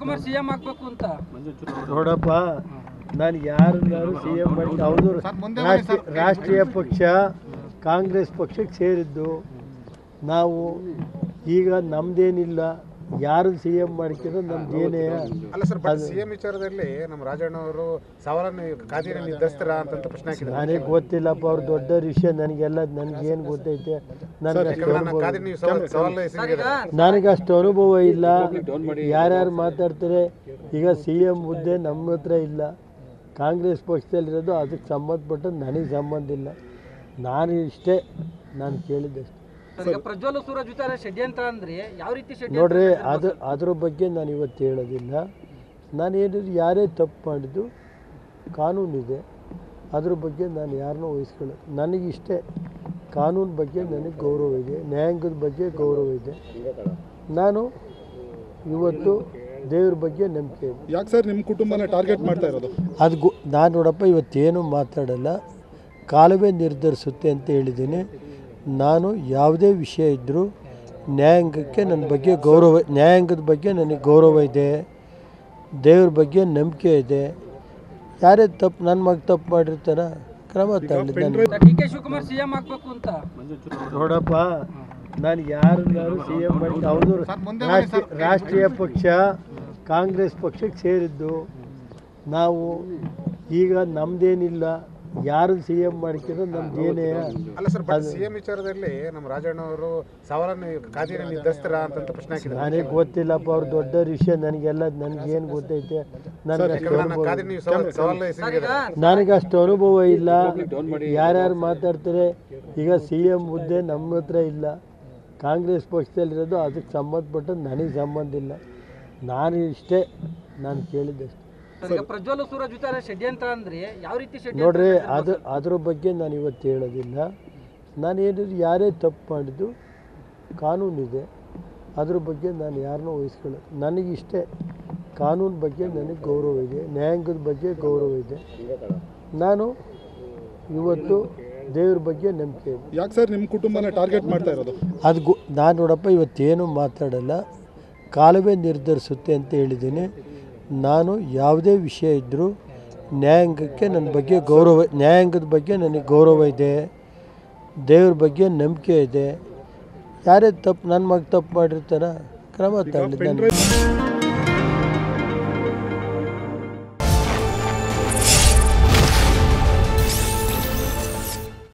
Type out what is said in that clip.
Shivakumar CM ಆಗಬೇಕು ಅಂತ ನೋಡಪ್ಪ, ನಾನು ಯಾರನ್ನಾರು ಸಿಎಂ ಮಾಡಿ ಅವರು ರಾಷ್ಟ್ರೀಯ ಪಕ್ಷ ಕಾಂಗ್ರೆಸ್ ಪಕ್ಷಕ್ಕೆ ಸೇರಿದ್ದು. ನಾವು ಈಗ ನಮ್ದೇನಿಲ್ಲ, ಯಾರು ಸಿಎಂ ಮಾಡ್ಕಿದ್ರೆ ನಮ್ದೇನೇ ಅಲ್ಲ ಸರ್. ಸಿಎಂ ವಿಚಾರದಲ್ಲಿ ನಮ್ಮ ರಾಜಣ್ಣ ಅವರು ಸವಾಲನ್ನು ಕಾದಿನ ನಿರ್ಧರಿಸ್ತಾರ ಅಂತ ಪ್ರಶ್ನೆ ಹಾಕಿದ್ರು. ನನಗೆ ಗೊತ್ತಿಲ್ಲಪ್ಪ, ಅವ್ರು ದೊಡ್ಡ ವಿಷಯ. ನನಗೇನು ಗೊತ್ತೈತೆ? ನನಗಷ್ಟು ಅನುಭವ ಇಲ್ಲ. ಯಾರ್ಯಾರು ಮಾತಾಡ್ತಾರೆ ಈಗ ಸಿಎಂ ಹುದ್ದೆ ನಮ್ಮ ಹತ್ರ ಇಲ್ಲ, ಕಾಂಗ್ರೆಸ್ ಪಕ್ಷದಲ್ಲಿರೋದು. ಅದಕ್ಕೆ ಸಂಬಂಧಪಟ್ಟ ನನಗೆ ಸಂಬಂಧ ಇಲ್ಲ. ನಾನು ಇಷ್ಟೇ ನಾನು ಕೇಳಿದ್ದಷ್ಟೇ. ಪ್ರಜ್ವಲ್ ಸೂರಜ್ ವಿಚಾರ ಷಡ್ಯಂತ್ರ ಅಂದ್ರೆ ಯಾವ ರೀತಿ ನೋಡ್ರಿ, ಅದ್ರ ಬಗ್ಗೆ ನಾನು ಇವತ್ತು ಹೇಳೋದಿಲ್ಲ. ನಾನೇನು ಯಾರೇ ತಪ್ಪು ಮಾಡಿದ್ದು ಕಾನೂನಿದೆ, ಅದ್ರ ಬಗ್ಗೆ ನಾನು ಯಾರನ್ನೂ ವಹಿಸ್ಕೊಳ್ಳೋದು. ನನಗಿಷ್ಟೇ ಕಾನೂನು ಬಗ್ಗೆ ನನಗೆ ಗೌರವ ಇದೆ, ನ್ಯಾಯಾಂಗದ ಬಗ್ಗೆ ಗೌರವ ಇದೆ. ನಾನು ಇವತ್ತು ದೇವ್ರ ಬಗ್ಗೆ ನಂಬಿಕೆ ಇದೆ. ಯಾಕೆ ಸರ್ ನಿಮ್ಮ ಕುಟುಂಬನ ಟಾರ್ಗೆಟ್ ಮಾಡ್ತಾ ಇರೋದು? ಅದು ನಾನು ನೋಡಪ್ಪ ಇವತ್ತೇನು ಮಾತಾಡಲ್ಲ, ಕಾಲವೇ ನಿರ್ಧರಿಸುತ್ತೆ ಅಂತ ಹೇಳಿದ್ದೀನಿ. ನಾನು ಯಾವುದೇ ವಿಷಯ ಇದ್ದರೂ ನ್ಯಾಯಾಂಗಕ್ಕೆ ನನ್ನ ಬಗ್ಗೆ ಗೌರವ, ನ್ಯಾಯಾಂಗದ ಬಗ್ಗೆ ನನಗೆ ಗೌರವ ಇದೆ, ದೇವ್ರ ಬಗ್ಗೆ ನಂಬಿಕೆ ಇದೆ. ಯಾರೇ ತಪ್ಪು ನನ್ನ ಮಗ ತಪ್ಪು ಮಾಡಿರ್ತಾರ ಕ್ರಮ ತಗೊಳ್ಳಿ. ಡಿ.ಕೆ. ಶಿವಕುಮಾರ್ ಸಿಎಂ ಆಗಬೇಕು ಅಂತ ನೋಡಪ್ಪ, ನಾನು ಯಾರನ್ನಾರು ಸಿಎಂ ಮಾಡಿ ಅವರು ರಾಷ್ಟ್ರೀಯ ಪಕ್ಷ ಕಾಂಗ್ರೆಸ್ ಪಕ್ಷಕ್ಕೆ ಸೇರಿದ್ದು. ನಾವು ಈಗ ನಮ್ದೇನಿಲ್ಲ, ಯಾರು ಸಿಎಂ ಮಾಡ್ಕಿದ್ರೆ ನಮ್ದೇನೇ. ಅಲ್ಲ ಸರ್. ಸಿಎಂ ವಿಚಾರದಲ್ಲಿ ನಮ್ಮ ರಾಜಣ್ಣ ಅವರು ಸವಾಲನ್ನು ಕಾದಿನ ನಿರ್ಧರಿಸ್ತಾರ ಅಂತ ಪ್ರಶ್ನೆ ಹಾಕಿದ್ರು. ನನಗೆ ಗೊತ್ತಿಲ್ಲಪ್ಪ, ಅವ್ರು ದೊಡ್ಡ ವಿಷಯ. ನನಗೇನು ಗೊತ್ತೈತೆ? ನನಗಷ್ಟು ಅನುಭವ ಇಲ್ಲ. ಯಾರ್ಯಾರು ಮಾತಾಡ್ತಾರೆ ಈಗ ಸಿಎಂ ಹುದ್ದೆ ನಮ್ಮ ಹತ್ರ ಇಲ್ಲ, ಕಾಂಗ್ರೆಸ್ ಪಕ್ಷದಲ್ಲಿರೋದು. ಅದಕ್ಕೆ ಸಂಬಂಧಪಟ್ಟ ನನಗೆ ಸಂಬಂಧ ಇಲ್ಲ. ನಾನು ಇಷ್ಟೇ ನಾನು ಕೇಳಿದ್ದಷ್ಟೇ. ಪ್ರಜ್ವಲ್ ಸೂರಜ್ ವಿಚಾರ ಷಡ್ಯಂತ್ರ ಅಂದ್ರೆ ಯಾವ ರೀತಿ ನೋಡ್ರಿ, ಅದ್ರ ಬಗ್ಗೆ ನಾನು ಇವತ್ತು ಹೇಳೋದಿಲ್ಲ. ನಾನೇನು ಯಾರೇ ತಪ್ಪು ಮಾಡಿದ್ದು ಕಾನೂನಿದೆ, ಅದ್ರ ಬಗ್ಗೆ ನಾನು ಯಾರನ್ನೂ ವಹಿಸ್ಕೊಳ್ಳೋದು. ನನಗಿಷ್ಟೇ ಕಾನೂನು ಬಗ್ಗೆ ನನಗೆ ಗೌರವ ಇದೆ, ನ್ಯಾಯಾಂಗದ ಬಗ್ಗೆ ಗೌರವ ಇದೆ. ನಾನು ಇವತ್ತು ದೇವ್ರ ಬಗ್ಗೆ ನಂಬಿಕೆ ಇದೆ. ಯಾಕೆ ಸರ್ ನಿಮ್ಮ ಕುಟುಂಬನ ಟಾರ್ಗೆಟ್ ಮಾಡ್ತಾ ಇರೋದು? ಅದು ನಾನು ನೋಡಪ್ಪ ಇವತ್ತೇನು ಮಾತಾಡಲ್ಲ, ಕಾಲವೇ ನಿರ್ಧರಿಸುತ್ತೆ ಅಂತ ಹೇಳಿದ್ದೀನಿ. ನಾನು ಯಾವುದೇ ವಿಷಯ ಇದ್ದರೂ ನ್ಯಾಯಾಂಗಕ್ಕೆ ನನ್ನ ಬಗ್ಗೆ ಗೌರವ, ನ್ಯಾಯಾಂಗದ ಬಗ್ಗೆ ನನಗೆ ಗೌರವ ಇದೆ, ದೇವ್ರ ಬಗ್ಗೆ ನಂಬಿಕೆ ಇದೆ. ಯಾರೇ ತಪ್ಪು ನನ್ನ ಮಗ ತಪ್ಪು ಮಾಡಿರ್ತಾರ ಕ್ರಮ ತಗೊಳ್ಳಿ.